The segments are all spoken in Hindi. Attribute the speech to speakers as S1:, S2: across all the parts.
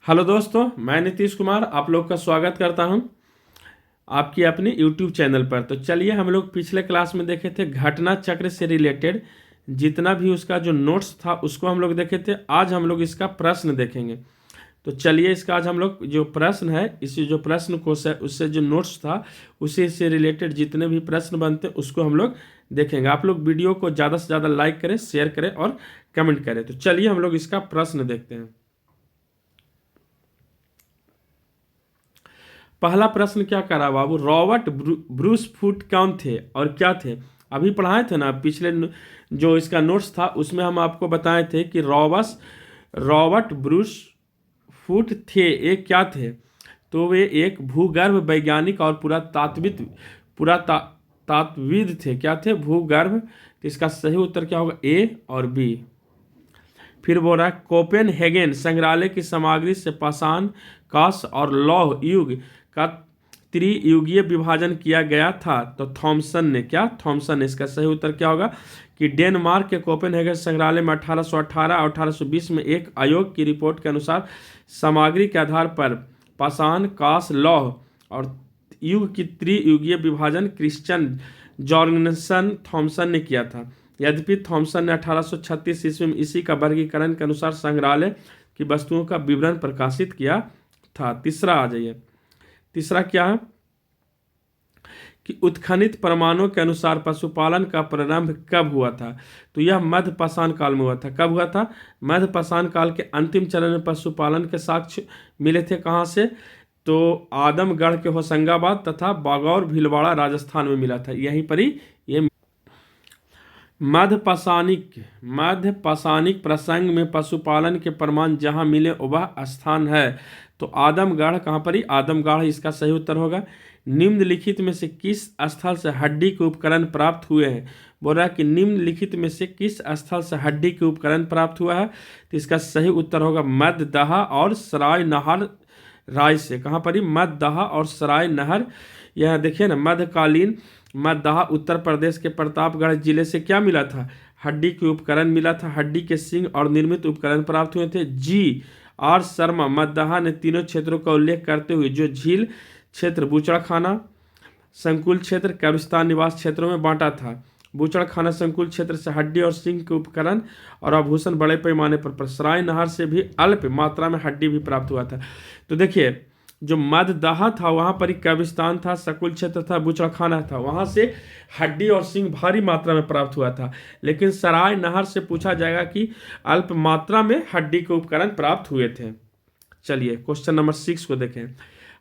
S1: हेलो दोस्तों, मैं नीतीश कुमार आप लोग का स्वागत करता हूं आपकी अपनी यूट्यूब चैनल पर। तो चलिए, हम लोग पिछले क्लास में देखे थे घटना चक्र से रिलेटेड जितना भी उसका जो नोट्स था उसको हम लोग देखे थे। आज हम लोग इसका प्रश्न देखेंगे। तो चलिए, इसका आज हम लोग जो प्रश्न है, इसी जो प्रश्न कोश है उससे जो नोट्स था उसी से रिलेटेड जितने भी प्रश्न बनते हैं उसको हम लोग देखेंगे। आप लोग वीडियो को ज़्यादा से ज़्यादा लाइक करें, शेयर करें और कमेंट करें। तो चलिए हम लोग इसका प्रश्न देखते हैं। पहला प्रश्न क्या करा बाबू, रॉबर्ट ब्रूस फूट कौन थे और क्या थे? अभी पढ़ाए थे ना पिछले जो इसका नोट्स था उसमें हम आपको बताए थे कि रॉबर्ट ब्रूस फूट थे, ये क्या थे? तो वे एक भूगर्भ वैज्ञानिक और पुरातात्विद थे। क्या थे? भूगर्भ। तो इसका सही उत्तर क्या होगा? ए और बी। फिर बोल रहा है कोपेनहेगन संग्रहालय की सामग्री से पाषाण, कांस और लौह युग का त्रियुगीय विभाजन किया गया था। तो थॉमसन ने इसका सही उत्तर क्या होगा कि डेनमार्क के कोपेनहेगन संग्रहालय में 1818 और 1820 में एक आयोग की रिपोर्ट के अनुसार सामग्री के आधार पर पाषाण, कांस, लौह और युग की त्रियुगीय विभाजन क्रिश्चियन जॉर्गनसन थॉमसन ने किया था। यद्यपि थॉमसन ने 1836 ईस्वी में इसी का वर्गीकरण के अनुसार संग्रहालय की वस्तुओं का विवरण प्रकाशित किया था। तीसरा आ जाइए। तीसरा क्या है कि उत्खनित प्रमाणों के अनुसार पशुपालन का प्रारंभ कब हुआ था? तो यह मध्य पाषाण काल में हुआ था। कब हुआ था? मध्य पाषाण काल के अंतिम चरण में पशुपालन के साक्ष्य मिले थे। कहाँ से? तो आदमगढ़ के होशंगाबाद तथा बागौर भीलवाड़ा राजस्थान में मिला था। यहीं पर ही ये मध्य पाषाणिक प्रसंग में पशुपालन के प्रमाण जहां मिले वह स्थान है। तो आदमगढ़। कहां पर ही? आदमगढ़ इसका सही उत्तर होगा। निम्नलिखित में से किस स्थल से हड्डी के उपकरण प्राप्त हुए हैं? बोल रहा है कि निम्नलिखित में से किस स्थल से हड्डी के उपकरण प्राप्त हुआ है? तो इसका सही उत्तर होगा मध्यदहा और सराय नहर राय से। कहां पर ही? मध्यदहा और सराय नहर। यह देखिए ना, मध्यकालीन मध्यदहा उत्तर प्रदेश के प्रतापगढ़ जिले से क्या मिला था? हड्डी के उपकरण मिला था। हड्डी के सींग और निर्मित उपकरण प्राप्त हुए थे। जी आर शर्मा मध्यदहा ने तीनों क्षेत्रों का उल्लेख करते हुए जो झील क्षेत्र, बूचड़खाना संकुल क्षेत्र, कब्रिस्तान निवास क्षेत्रों में बांटा था। बूचड़खाना संकुल क्षेत्र से हड्डी और सींग के उपकरण और आभूषण बड़े पैमाने पर सराय नहर से भी अल्प मात्रा में हड्डी भी प्राप्त हुआ था। तो देखिए, जो मध्यदहा था वहां पर ही कब्रिस्तान था, सकुल क्षेत्र था, बूचड़खाना था, वहां से हड्डी और सींग भारी मात्रा में प्राप्त हुआ था। लेकिन सराय नहर से पूछा जाएगा कि अल्प मात्रा में हड्डी के उपकरण प्राप्त हुए थे। चलिए क्वेश्चन नंबर 6 को देखें।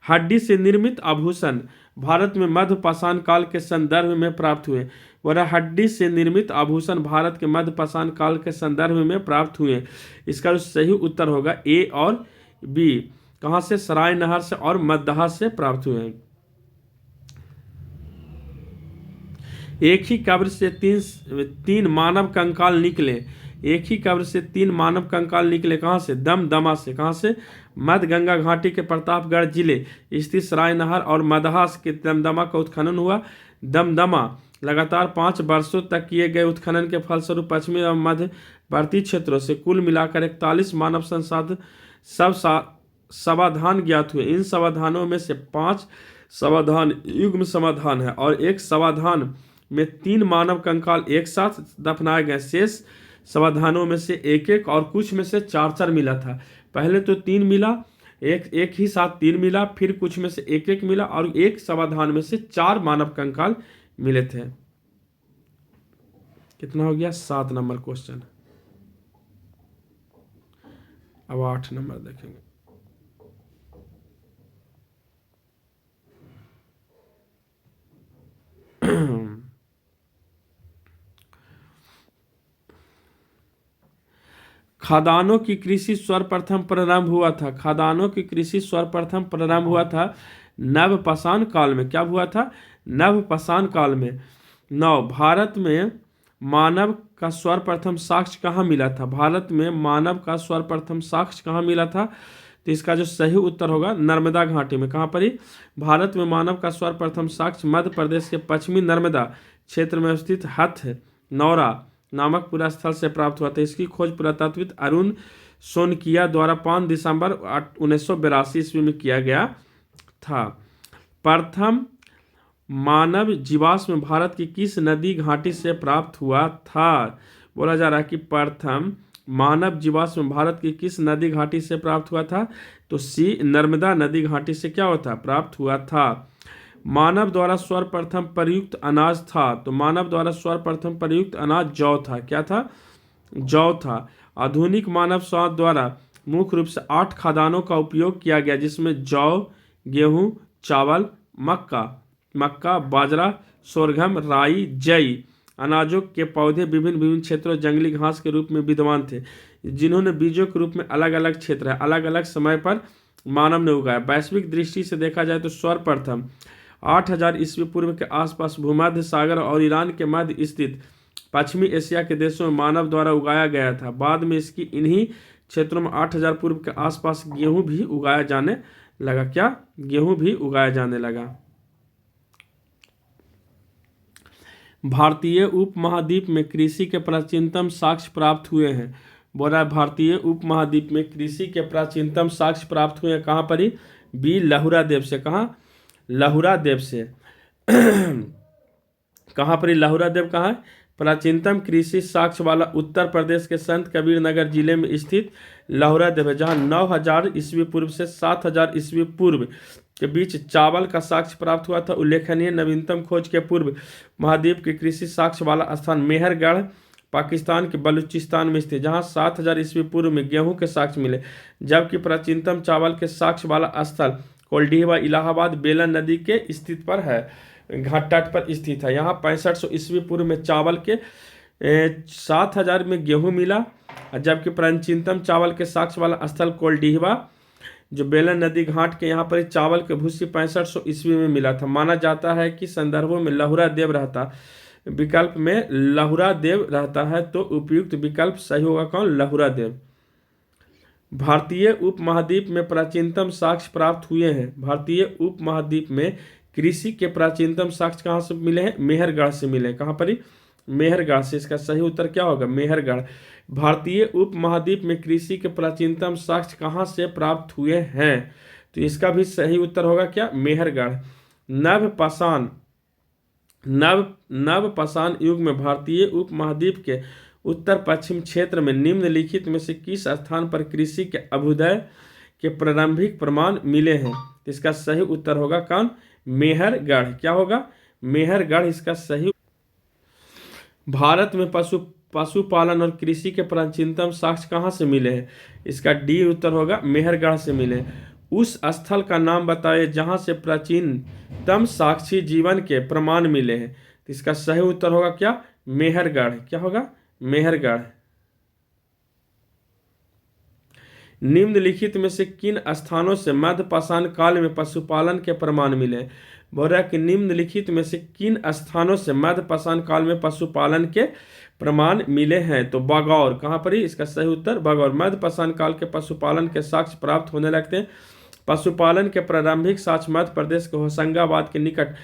S1: हड्डी से निर्मित आभूषण भारत में मध्य पाषाण काल के संदर्भ में प्राप्त हुए। वह हड्डी से निर्मित आभूषण भारत के मध्य पाषाण काल के संदर्भ में प्राप्त हुए। इसका जो सही उत्तर होगा ए और बी। कहां से? सराय नहर से और मध्यदहा से प्राप्त हुए हैं। एक ही कब्र से तीन मानव कंकाल निकले। एक ही कब्र से 3 मानव कंकाल निकले। कहां से? दमदमा से। कहां से? मध्य गंगा घाटी के प्रतापगढ़ जिले स्थित सराय नहर और मदहा के दमदमा का उत्खनन हुआ। दमदमा लगातार 5 वर्षों तक किए गए उत्खनन के फलस्वरूप पश्चिमी और मध्यवर्ती क्षेत्रों से कुल मिलाकर 41 मानव संसाधन समाधान ज्ञात हुए। इन समाधानों में से 5 समाधान युग्म समाधान है और एक समाधान में 3 मानव कंकाल एक साथ दफनाए गए। शेष समाधानों में से एक एक और कुछ में से 4 मिला था। पहले तो 3 मिला, एक ही साथ 3 मिला, फिर कुछ में से एक मिला और एक समाधान में से 4 मानव कंकाल मिले थे। कितना हो गया? 7 नंबर क्वेश्चन। अब 8 नंबर देखेंगे। खदानों की कृषि सर्वप्रथम प्रारंभ हुआ था। खदानों की कृषि सर्वप्रथम प्रारंभ हुआ था नव पाषाण काल में। क्या हुआ था? नव पाषाण काल में। 9 भारत में मानव का सर्वप्रथम साक्ष्य कहाँ मिला था? भारत में मानव का सर्वप्रथम साक्ष्य कहाँ मिला था? तो इसका जो सही उत्तर होगा नर्मदा घाटी में। कहाँ पर ही? भारत में मानव का सर्वप्रथम साक्ष्य मध्य प्रदेश के पश्चिमी नर्मदा क्षेत्र में स्थित हथ नौरा नामक पुरा स्थल से प्राप्त हुआ था। इसकी खोज पुरातत्वविद अरुण सोनकिया द्वारा 5 दिसंबर 1982 ईस्वी में किया गया था। प्रथम मानव जीवाश्म भारत की किस नदी घाटी से प्राप्त हुआ था? बोला जा रहा है कि प्रथम मानव जीवाश्म भारत की किस नदी घाटी से प्राप्त हुआ था? तो सी, नर्मदा नदी घाटी से क्या होता प्राप्त हुआ था। मानव द्वारा सर्वप्रथम प्रयुक्त अनाज था, तो मानव द्वारा सर्वप्रथम प्रयुक्त अनाज जौ था। क्या था? जौ था। आधुनिक मानव स्वास्थ्य द्वारा मुख्य रूप से 8 खाद्यान्नों का उपयोग किया गया, जिसमें जौ, गेहूं, चावल, मक्का, बाजरा, सोरगम, राई, जई अनाजों के पौधे विभिन्न विभिन्न क्षेत्रों जंगली घास के रूप में विद्यमान थे, जिन्होंने बीजों के रूप में अलग अलग क्षेत्र है अलग अलग समय पर मानव ने उगाया। वैश्विक दृष्टि से देखा जाए तो सर्वप्रथम 8000 ईस्वी पूर्व के आसपास भूमध्य सागर और ईरान के मध्य स्थित पश्चिमी एशिया के देशों में मानव द्वारा उगाया गया था। बाद में इसकी इन्हीं क्षेत्रों में 8000 पूर्व के आसपास गेहूं भी उगाया जाने लगा। क्या? गेहूं भी उगाया जाने लगा। भारतीय उपमहाद्वीप में कृषि के प्राचीनतम साक्ष्य प्राप्त हुए हैं। बोल रहा है भारतीय उपमहाद्वीप में कृषि के प्राचीनतम साक्ष्य प्राप्त हुए हैं। कहाँ पर ही? बी, लहुरा देव से। कहाँ? लहुरा देव से। कहाँ पर ही? लहुरा देव कहाँ है? प्राचीनतम कृषि साक्ष्य वाला उत्तर प्रदेश के संत कबीर नगर जिले में स्थित लहुरा देव है, जहाँ 9000 ईस्वी पूर्व से 7000 ईस्वी पूर्व के बीच चावल का साक्ष्य प्राप्त हुआ था। उल्लेखनीय नवीनतम खोज के पूर्व महाद्वीप के कृषि साक्ष्य वाला स्थान मेहरगढ़ पाकिस्तान के बलूचिस्तान में स्थित, जहां 7000 ईस्वी पूर्व में गेहूं के साक्ष्य मिले, जबकि प्राचीनतम चावल के साक्ष्य वाला स्थल कोल्डीवा इलाहाबाद बेलन नदी के स्थित पर है, घाट तट पर स्थित है। यहाँ 6500 ईस्वी पूर्व में चावल के 7000 में गेहूं मिला, जबकि प्राचीनतम चावल के साक्ष्य वाला स्थल कोल्डीवा जो बेलन नदी घाट के यहाँ पर चावल के भूसी 6500 ईस्वी में मिला था। माना जाता है कि संदर्भों में लहुरा देव रहता विकल्प में लहुरा देव रहता है, तो उपयुक्त विकल्प सही होगा कौन? लहुरा देव। भारतीय उपमहाद्वीप में प्राचीनतम साक्ष्य प्राप्त हुए हैं। भारतीय उपमहाद्वीप में कृषि के प्राचीनतम साक्ष्य कहाँ से मिले हैं? मेहरगढ़ से मिले। कहाँ पर ही? मेहरगढ़ से। इसका सही उत्तर क्या होगा? मेहरगढ़। भारतीय उपमहाद्वीप में कृषि के प्राचीनतम साक्ष्य कहाँ से प्राप्त हुए हैं? तो इसका भी सही उत्तर होगा क्या? मेहरगढ़। नवपाषाण युग में भारतीय उपमहाद्वीप के उत्तर पश्चिम क्षेत्र में निम्नलिखित में से किस स्थान पर कृषि के अभ्युदय के प्रारंभिक प्रमाण मिले हैं? तो इसका सही उत्तर होगा कौन? मेहरगढ़। क्या होगा? मेहरगढ़ इसका सही। भारत में पशुपालन और कृषि के प्राचीनतम साक्ष्य कहाँ से मिले हैं? इसका डी उत्तर होगा, मेहरगढ़ से मिले। उस स्थल का नाम बताइए जहाँ से प्राचीनतम साक्षी जीवन के प्रमाण मिले हैं। तो इसका सही उत्तर होगा क्या? मेहरगढ़। क्या होगा? मेहरगढ़। निम्नलिखित में से किन स्थानों से मध्यपाषाण काल में पशुपालन के प्रमाण मिले? बोल रहा है कि निम्नलिखित में से किन स्थानों से मध्यपाषाण काल में पशुपालन के प्रमाण मिले हैं? तो बगौर। कहाँ पर ही? इसका सही उत्तर बगौर। मध्यपाषाण काल के पशुपालन के साक्ष्य प्राप्त होने लगते हैं। पशुपालन के प्रारंभिक साक्ष्य मध्य प्रदेश के होशंगाबाद के निकट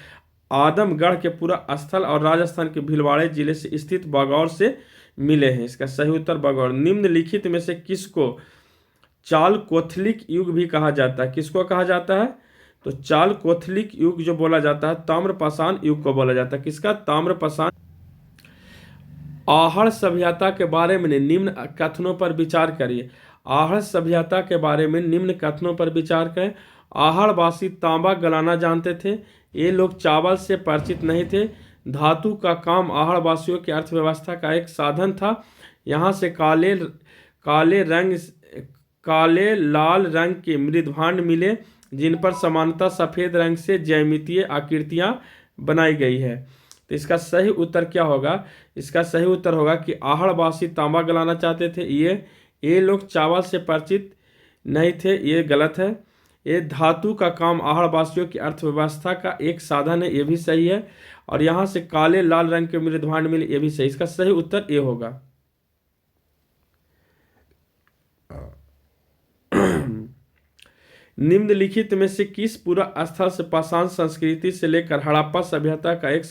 S1: आदमगढ़ के पूरा स्थल और राजस्थान के भीलवाड़े जिले से स्थित बगौर से मिले हैं। इसका सही उत्तर बगौर। निम्नलिखित में से किसको चालकोथलिक युग भी कहा जाता है? किसको कहा जाता है? तो चालकोथलिक युग जो बोला जाता है ताम्रपाषाण युग को बोला जाता है। किसका? ताम्रपाषाण। आहड़ सभ्यता के बारे में निम्न कथनों पर विचार करिए। आहड़ सभ्यता के बारे में निम्न कथनों पर विचार करें। आहड़वासी तांबा गलाना जानते थे। ये लोग चावल से परिचित नहीं थे। धातु का काम आहड़वासियों की अर्थव्यवस्था का एक साधन था। यहाँ से काले लाल रंग के मृदभांड मिले, जिन पर समानतः सफेद रंग से ज्यामितीय आकृतियां बनाई गई है। तो इसका सही उत्तर क्या होगा? इसका सही उत्तर होगा कि आहड़वासी तांबा गलाना चाहते थे। ये लोग चावल से परिचित नहीं थे। ये गलत है। ये धातु का काम आहड़वासियों की अर्थव्यवस्था का एक साधन है। ये भी सही है। और यहाँ से काले लाल रंग के मृदभांड मिले, ये भी सही। इसका सही उत्तर ये होगा। निम्नलिखित में से किस पूरा स्थल से पाषाण संस्कृति से लेकर हड़प्पा सभ्यता का एक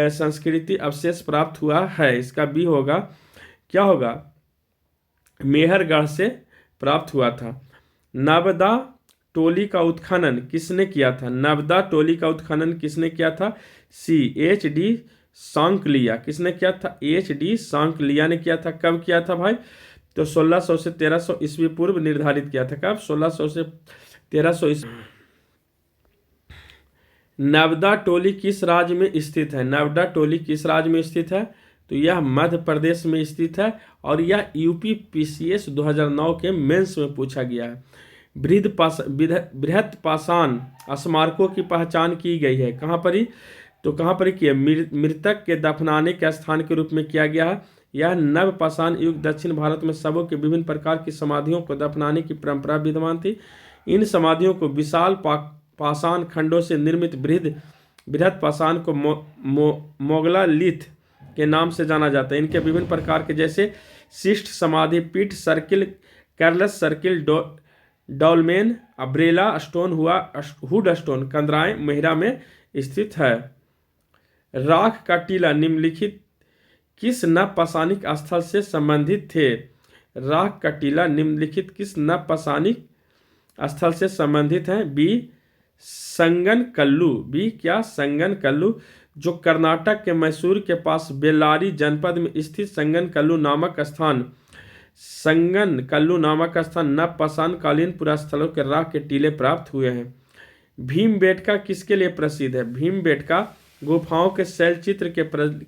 S1: संस्कृति अवशेष प्राप्त हुआ है? इसका बी होगा। क्या होगा? मेहरगढ़ से प्राप्त हुआ था। नर्मदा टोली का उत्खनन किसने किया था? नर्मदा टोली का उत्खनन किसने किया था? C.H.D. सांकलिया। किसने किया था? H.D. सांकलिया ने किया था। कब किया था भाई? तो 1600 से 1300 ईस्वी पूर्व निर्धारित किया था। कब? 1600 से 1300 ईस्वी। नर्मदा टोली किस राज्य में स्थित है? नर्मदा टोली किस राज्य में स्थित है? तो यह मध्य प्रदेश में स्थित है और यह UPPCS 2009 के मेंस में पूछा गया है। बृहत पाषाण स्मारकों की पहचान की गई है। कहाँ पर ही? तो कहाँ पर की है? मृतक के दफनाने के स्थान के रूप में किया गया है। यह नव पाषाण युग दक्षिण भारत में शवों के विभिन्न प्रकार की समाधियों को दफनाने की परंपरा विद्यमान थी। इन समाधियों को विशाल पाषाण खंडों से निर्मित बृहत पाषाण को मोगलालिथ के नाम से जाना जाता है। इनके विभिन्न प्रकार के जैसे शिष्ट समाधि, पीठ सर्किल, कैरलस circle, dolmen, umbrella stone hood stone कंदराए मेहरा में स्थित है। राख का टीला निम्नलिखित किस नवपाषाणिक स्थल से संबंधित थे? राख का टीला निम्नलिखित किस नवपाषाणिक स्थल से संबंधित है? बी संगनकल्लू। बी क्या? संगनकल्लू, जो कर्नाटक के मैसूर के पास बेल्लारी जनपद में स्थित संगनकल्लू नामक स्थान नवपाषाण कालीन पुरास्थलों के राख के टीले प्राप्त हुए हैं। भीमबेटका किसके लिए प्रसिद्ध है? भीमबेटका गुफाओं के शैल चित्र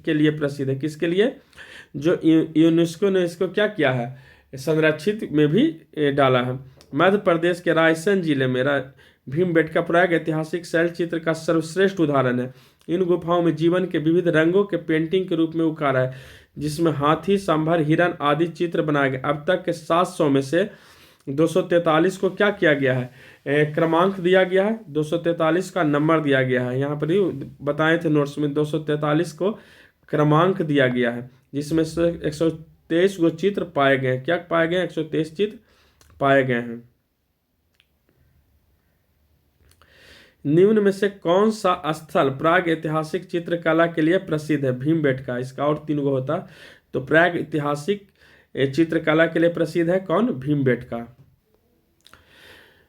S1: के लिए प्रसिद्ध है। किसके लिए? जो यूनेस्को ने इसको क्या किया है? संरक्षित में भी डाला है। मध्य प्रदेश के रायसेन जिले में भीमबेटका प्राग ऐतिहासिक शैल चित्र का सर्वश्रेष्ठ उदाहरण है। इन गुफाओं में जीवन के विविध रंगों के पेंटिंग के रूप में उकारा है, जिसमें हाथी, सांभर, हिरन आदि चित्र बनाए गए। अब तक के 700 में से 243 को क्या किया गया है? क्रमांक दिया गया है। 243 का नंबर दिया गया है। यहाँ पर ही बताए थे नोट्स में, 243 को क्रमांक दिया गया है, जिसमें से 123 को चित्र पाए गए। क्या पाए गए? 123 चित्र पाए गए हैं। निम्न में से कौन सा स्थल प्राग ऐतिहासिक चित्रकला के लिए प्रसिद्ध है? भीमबेटका। इसका और 3 गो होता, तो प्राग ऐतिहासिक चित्रकला के लिए प्रसिद्ध है कौन? भीमबेटका।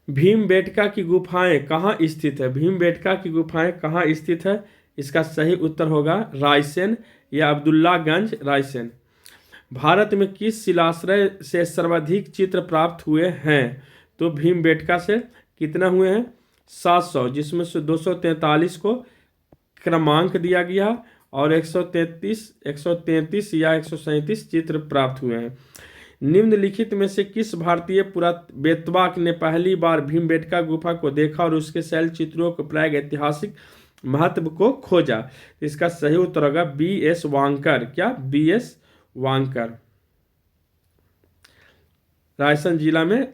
S1: भीमबेटका की गुफाएं कहाँ स्थित है? भीमबेटका की गुफाएं कहाँ स्थित है? इसका सही उत्तर होगा रायसेन या अब्दुल्लागंज, रायसेन। भारत में किस शिलाश्रय से सर्वाधिक चित्र प्राप्त हुए हैं? तो भीमबेटका से कितना हुए हैं? 700, जिसमें से 243 को क्रमांक दिया गया और 133 या 137 चित्र प्राप्त हुए हैं। निम्नलिखित में से किस भारतीय पुरातत्ववेत्ता ने पहली बार भीमबेटका गुफा को देखा और उसके शैल चित्रों को प्राग ऐतिहासिक महत्व को खोजा? इसका सही उत्तर होगा B.S. वांकर। क्या? B.S. वांकर। रायसेन जिला में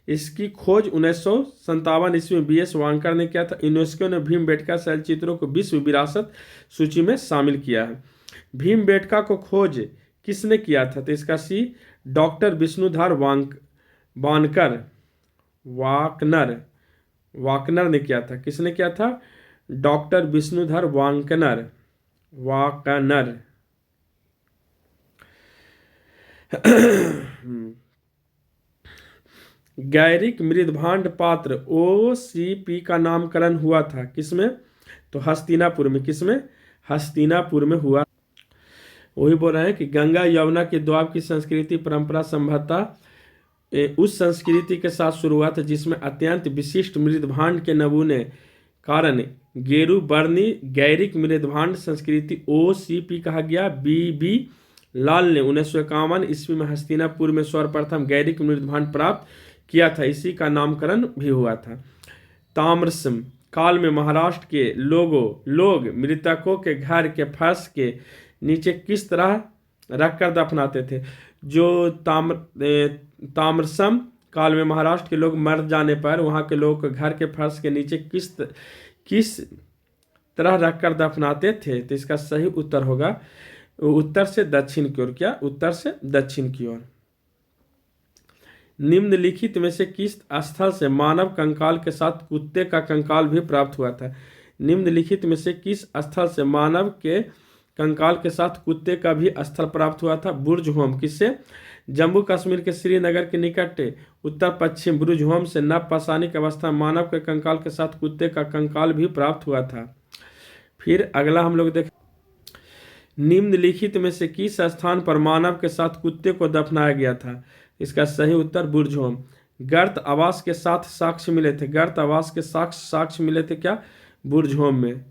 S1: इसकी खोज 1957 ईस्वी में B.S. वांकर ने किया था। यूनेस्को ने भीमबेटका शैल चित्रों को विश्व विरासत सूची में शामिल किया है। भीमबेटका को खोज किसने किया था? तो इसका सी डॉक्टर विष्णुधर वाकनर ने किया था। किसने किया था? डॉक्टर विष्णुधर वाकनर। गैरिक मृदभांड पात्र OCP का नामकरण हुआ था किसमें? तो हस्तिनापुर में। किसमें? हस्तिनापुर में हुआ। वही बोल रहे हैं कि गंगा यमुना के द्वाब की संस्कृति परंपरा संभवतः उस संस्कृति के साथ शुरू हुआ था जिसमें अत्यंत विशिष्ट मृदभांड के नमूने कारण गेरू बर्नी गैरिक मृदभांड संस्कृति OCP कहा गया। BB लाल ने 1951 ईस्वी में हस्तिनापुर में सर्वप्रथम गैरिक मृदभांड प्राप्त किया था। इसी का नामकरण भी हुआ था। ताम्रसम काल में महाराष्ट्र के लोग मृतकों के घर के फर्श के नीचे किस तरह रखकर दफनाते थे? जो ताम्रसम काल में महाराष्ट्र के लोग मर जाने पर वहाँ के लोग घर के फर्श के नीचे किस तरह रखकर दफनाते थे? तो इसका सही उत्तर होगा उत्तर से दक्षिण की ओर। क्या? उत्तर से दक्षिण की ओर। निम्नलिखित में से किस स्थल से मानव कंकाल के साथ कुत्ते का कंकाल भी प्राप्त हुआ था? निम्नलिखित में से किस स्थल से मानव के कंकाल के साथ कुत्ते का भी स्थल प्राप्त हुआ था? बुर्ज होम। किससे? जम्मू कश्मीर के श्रीनगर के निकट उत्तर पश्चिम ब्रुजहोम से नव पाषाणिक अवस्था मानव के कंकाल के साथ कुत्ते का कंकाल भी प्राप्त हुआ था। फिर अगला हम लोग देखें, निम्नलिखित में से किस स्थान पर मानव के साथ कुत्ते को दफनाया गया था? इसका सही उत्तर बुर्जहोम। गर्त आवास के साथ साक्ष्य मिले थे, गर्त आवास के साक्ष्य मिले थे क्या? बुर्जहोम में।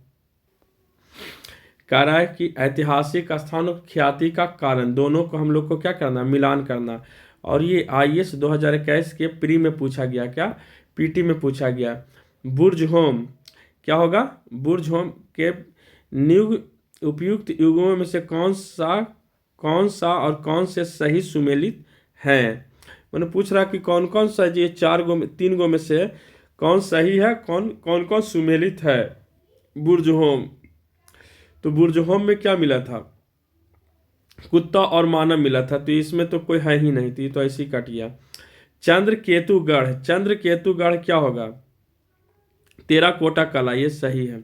S1: कह रहा है कि ऐतिहासिक स्थानों की ख्याति का कारण, दोनों को हम लोग को क्या करना, मिलान करना। और ये IAS 2021 के प्री में पूछा गया, क्या PT में पूछा गया। बुर्जहोम क्या होगा? बुर्जहोम के नियुग उपयुक्त युगों में से कौन सा और कौन से सही सुमेलित हैं? मैंने पूछ रहा कि कौन कौन सा, ये 3 गो में से कौन सही है, कौन सुमेलित है? बुर्जहोम। तो बुर्जहोम में क्या मिला था? कुत्ता और मानव मिला था, तो इसमें तो कोई है ही नहीं थी, तो ऐसे ही कट गया। चंद्रकेतुगढ़, चंद्रकेतुगढ़ क्या होगा? टेराकोटा कला, ये सही है।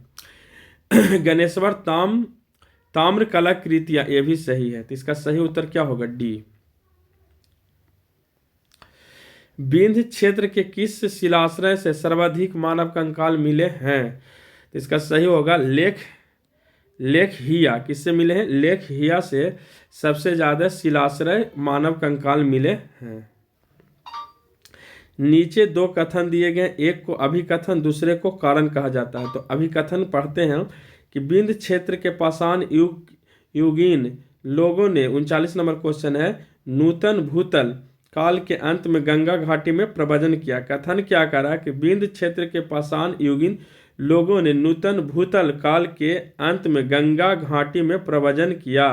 S1: गणेश्वर ताम्र कलाकृतियां, ये भी सही है, तो इसका सही उत्तर क्या होगा? D। विंध्य क्षेत्र के किस शिलाश्रय से सर्वाधिक मानव कंकाल मिले हैं? तो इसका सही होगा लेखहिया। किससे मिले हैं? लेखहिया से सबसे ज्यादा शिलाश्रय मानव कंकाल मिले हैं। नीचे 2 कथन दिए गए, एक को अभिकथन, दूसरे को कारण कहा जाता है। तो अभिकथन पढ़ते हैं कि विंध्य क्षेत्र के पाषाण युगीन लोगों ने, 39 नंबर क्वेश्चन है, नूतन भूतल काल के अंत में गंगा घाटी में प्रव्रजन किया। कथन क्या कर रहा है कि विंध्य क्षेत्र के पाषाण युगीन लोगों ने नूतन भूतल काल के अंत में गंगा घाटी में प्रव्रजन किया।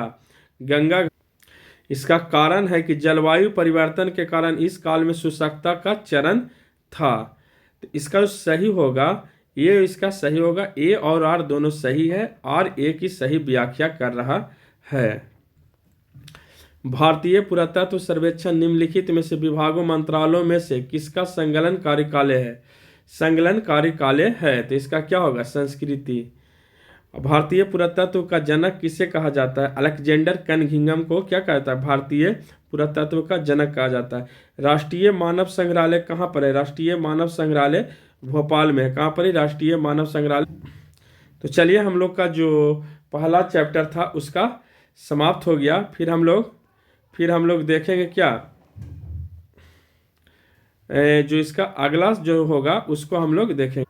S1: इसका कारण है कि जलवायु परिवर्तन के कारण इस काल में शुष्कता का चरण था। तो इसका जो सही होगा, ये इसका सही होगा। A और R दोनों सही है, R A की सही व्याख्या कर रहा है। भारतीय पुरातत्व सर्वेक्षण निम्नलिखित में से विभागों मंत्रालयों में से किसका संकलन कार्यकालय है? संकलन कार्यकालय है, तो इसका क्या होगा? संस्कृति। भारतीय पुरातत्व का जनक किसे कहा जाता है? अलेक्जेंडर कनिंघम को क्या कहता है? भारतीय पुरातत्व का जनक कहा जाता है। राष्ट्रीय मानव संग्रहालय कहाँ पर है? राष्ट्रीय मानव संग्रहालय भोपाल में है। कहाँ पर है राष्ट्रीय मानव संग्रहालय? तो चलिए, हम लोग का जो पहला चैप्टर था उसका समाप्त हो गया। फिर हम लोग देखेंगे क्या, जो इसका अगला जो होगा उसको हम लोग देखेंगे।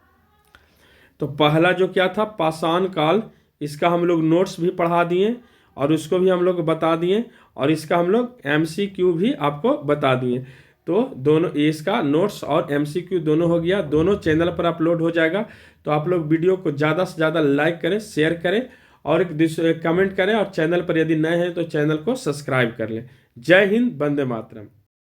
S1: तो पहला जो क्या था, पाषाण काल, इसका हम लोग नोट्स भी पढ़ा दिए और उसको भी हम लोग बता दिए, और इसका हम लोग MCQ भी आपको बता दिए। तो दोनों, इसका नोट्स और MCQ दोनों हो गया, दोनों चैनल पर अपलोड हो जाएगा। तो आप लोग वीडियो को ज़्यादा से ज़्यादा लाइक करें, शेयर करें और एक कमेंट करें, और चैनल पर यदि नए हैं तो चैनल को सब्सक्राइब कर लें। जय हिंद, वंदे मातरम।